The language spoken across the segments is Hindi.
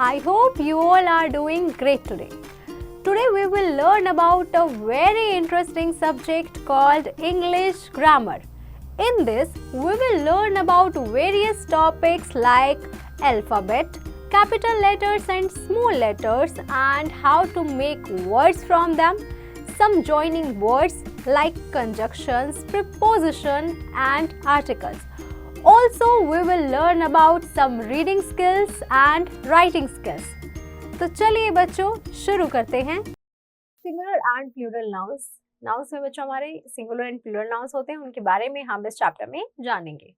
I hope you all are doing great today. Today we will learn about a very interesting subject called English grammar. In this, we will learn about various topics like alphabet, capital letters and small letters, and how to make words from them, some joining words like conjunctions, preposition and articles. Also, we will learn about some reading skills and writing skills. तो चलिए बच्चों शुरू करते हैं। Singular and plural nouns. Nouns में बच्चों हमारे सिंगुलर एंड प्लूरल नाउन्स होते हैं, उनके बारे में हम इस चैप्टर में जानेंगे।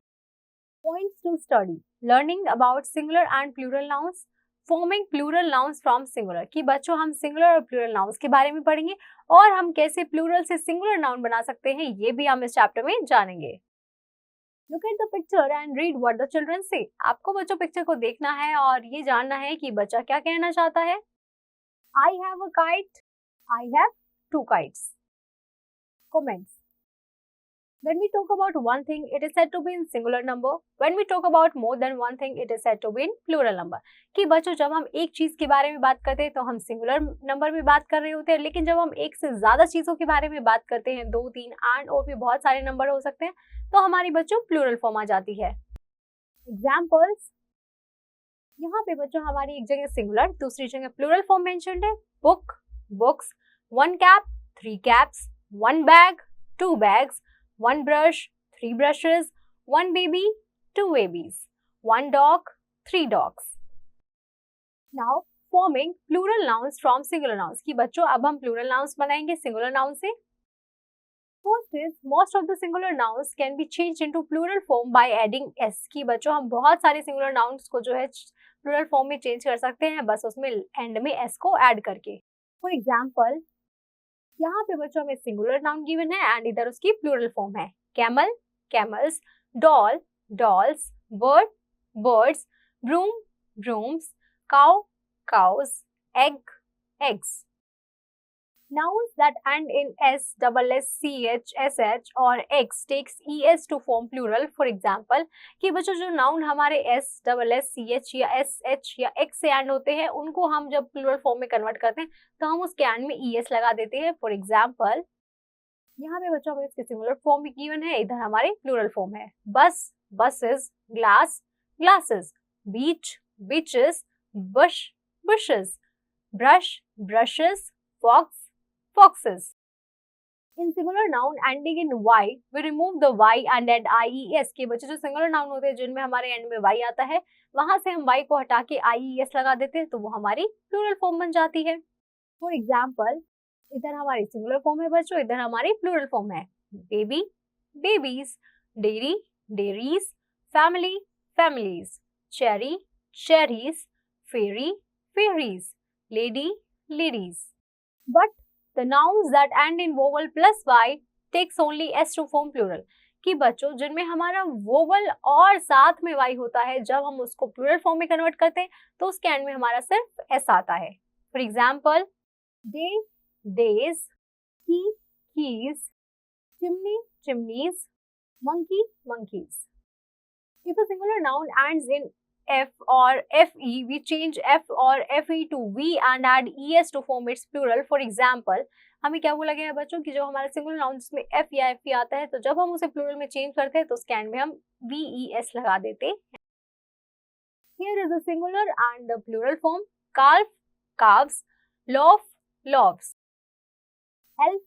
Points to study: learning about singular and plural nouns, forming plural nouns from singular. कि बच्चों हम सिंगुलर और प्लूरल नाउन्स के बारे में पढ़ेंगे और हम कैसे प्लूरल से सिंगुलर नाउन बना सकते हैं, ये भी हम इस चैप्टर में जानेंगे। Look at the picture and read what the children say. आपको बच्चों पिक्चर को देखना है और ये जानना है कि बच्चा क्या कहना चाहता है। I have a kite. I have two kites. Comments. When we talk about one thing, it is said to be in singular number. When we talk about more than one thing, it is said to be in plural number. कि बच्चों जब हम एक चीज के बारे में बात करते हैं तो हम सिंगुलर नंबर में बात कर रहे होते हैं, लेकिन जब हम एक से ज्यादा चीजों के बारे में बात करते हैं, 2, 3 एंड और भी बहुत सारे नंबर हो सकते हैं, तो हमारी बच्चों प्लूरल फॉर्म आ जाती है। एग्जाम्पल्स: यहाँ पे बच्चों हमारी एक जगह सिंगुलर, दूसरी जगह प्लूरल फॉर्म मेंशन्ड है। Book, books, 1 cap, 3 caps, 1 bag, 2 bags, 1 brush, 3 brushes, 1 baby, 2 babies, 1 dog, 3 dogs. Now forming plural nouns from singular nouns. कि बच्चों अब हम plural nouns बनाएंगे singular nouns से। First is most of the singular nouns can be changed into plural form by adding s. कि बच्चों हम बहुत सारे singular nouns को जो है plural form में change कर सकते हैं, बस उसमें end में s को add करके। For example, यहाँ पे बच्चों में सिंगुलर नाउन गिवन है एंड इधर उसकी प्लूरल फॉर्म है। Camel, camels, doll, dolls, bird, birds, broom, brooms, cow, cows, egg, eggs. Nouns that end in s, double s, ch, sh और x takes es to form plural. For example, कि बच्चों जो नाउन हमारे s, double s, ch या sh या x से एंड होते हैं, उनको हम जब प्लूरल फॉर्म में कन्वर्ट करते हैं तो हम उसके एंड में es लगा देते हैं। फॉर एग्जाम्पल, यहाँ पे बच्चों हमें इसके सिंगुलर फॉर्म भी गिवन है, इधर हमारे प्लूरल फॉर्म है। Bus, buses, glass, glasses, beach, beaches, bush, bushes, brush, brushes, fox, foxes. In singular noun ending in y, we remove the y and add ies. के बच्चे जो सिंगुलर नाउन होते हैं जिनमें हमारे एंड में y आता है, वहां से हम y को हटा के ies लगा देते हैं, तो वो हमारी प्लूरल फॉर्म बन जाती है। फॉर एग्जाम्पल, इधर हमारी सिंगुलर फॉर्म है बच्चों, इधर हमारी प्लूरल फॉर्म है। Baby, babies, dairy, dairies, family, families, cherry, cherries, ferry, ferries, lady, ladies. But the nouns that end in vowel plus y takes only s to form plural. कि बच्चों जिनमें हमारा वोवल और साथ में y होता है, जब हम उसको प्लूरल फॉर्म में कन्वर्ट करते हैं तो उसके एंड में हमारा सिर्फ s आता है। फॉर एग्जाम्पल, डे, डेज, की, keys, chimney, chimneys, monkey, monkeys. If a singular noun ends in f or fe, we change f or fe to v and add es to form its plural. For example, हमें क्या बोला गया है बच्चों कि जो हमारा सिंगुलर नाउन जिसमें f या fe आता है, तो जब हम उसे प्लूरल में चेंज करते हैं तो उसके एंड में हम ves लगा देते हैं। Here is the singular and the plural form: calf, calves, loaf, loaves, elf,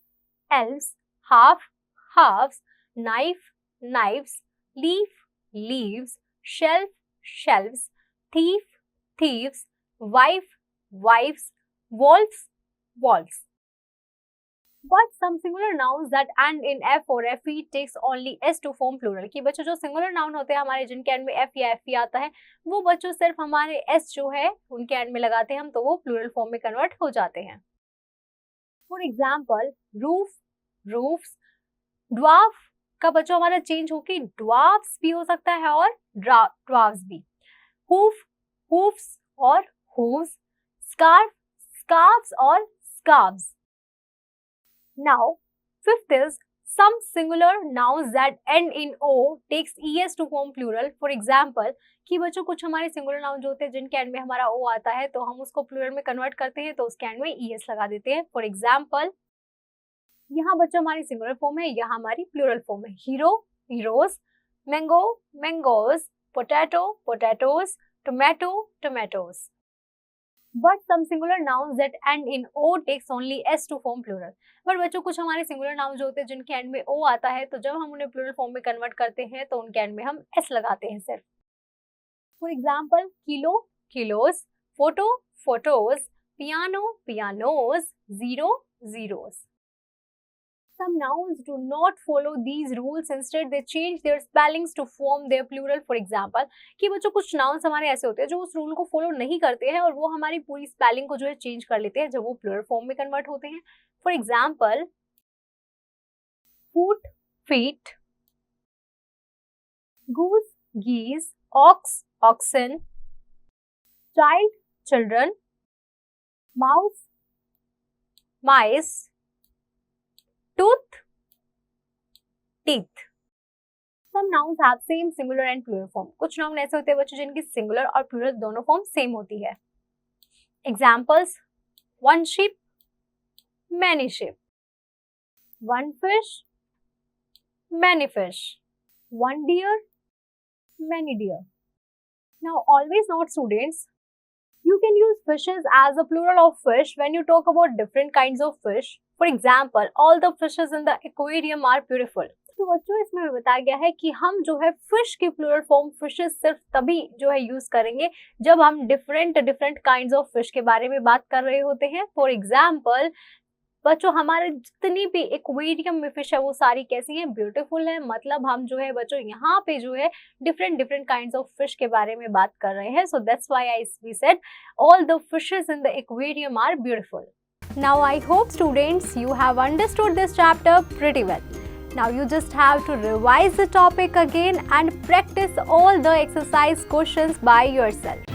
elves, half, halves, knife, knives, leaf, leaves, shelf, shelves, thief, thieves, wife, wives, wolves, wolves. But some singular nouns that end in f or fe takes only s to form plural. कि बच्चों जो सिंगुलर नाउन होते हैं हमारे जिनके एंड में f या fe आता है, वो बच्चों सिर्फ हमारे s जो है उनके एंड में लगाते हैं हम, तो वो प्लूरल फॉर्म में कन्वर्ट हो जाते हैं। For example, roof, roofs, dwarf का बच्चों हमारा चेंज होके ड्वार्फ्स भी हो सकता है और ड्वार्फ्स भी। हूफ, हूफ्स और हूव्स, स्कार्फ, स्कार्फ्स और scarves. Now fifth is Some singular nouns that end in o takes es to form plural. For example, कि बच्चों कुछ हमारे सिंगुलर नाउन जो होते हैं जिनके एंड में हमारा ओ आता है तो हम उसको प्लूरल में कन्वर्ट करते हैं तो उसके एंड में es लगा देते हैं. फॉर एग्जाम्पल, यहाँ बच्चों हमारी सिंगुलर फॉर्म है, यहाँ हमारी प्लूरल फॉर्म है. Hero, heroes, mango, mangoes, potato, potatoes, tomato, tomatoes. But some singular nouns that end in o takes only s to form plural. But बच्चों कुछ हमारे सिंगुलर नाउन जो होते हैं जिनके एंड में o आता है तो जब हम उन्हें प्लूरल फॉर्म में कन्वर्ट करते हैं तो उनके एंड में हम s लगाते हैं सिर्फ. For example, kilo, kilos, photo, photos, piano, pianos, zero, zeros. Some nouns do not follow these rules. Instead, they change their spellings to form their plural. For example, कि बच्चों कुछ nouns हमारे ऐसे होते हैं जो उस रूल को फॉलो नहीं करते हैं और वो हमारी पूरी स्पेलिंग को जो है चेंज कर लेते हैं जब वो प्लूरल फॉर्म में कन्वर्ट होते हैं. For example, foot, feet, goose, geese, ox, oxen, child, children, mouse, mice, tooth, teeth. Some nouns have same singular and plural form. कुछ नाउन ऐसे होते हैं बच्चों जिनकी सिंगुलर और प्लूरल दोनों फॉर्म सेम होती है. Examples, one sheep, many sheep, one fish, many fish, one deer, many deer. Now always note students, you can use fishes as a plural of fish when you talk about different kinds of fish. For example, all the fishes in the aquarium are beautiful. तो बच्चों इसमें बताया गया है कि हम जो है फिश की प्लूरल फॉर्म फिशेस सिर्फ तभी जो है यूज करेंगे जब हम डिफरेंट काइंड्स ऑफ फिश के बारे में बात कर रहे होते हैं. फॉर एग्जाम्पल, बच्चों हमारे जितनी भी एक्वेरियम में फिश है वो सारी कैसी हैं, ब्यूटीफुल है. मतलब हम जो है बच्चों यहाँ पे जो है डिफरेंट काइंड्स ऑफ फिश के बारे में बात कर रहे हैं. So that's why we said all the fishes in the aquarium are beautiful. Now I hope students you have understood this chapter pretty well. Now you just have to revise the topic again and practice all the exercise questions by yourself.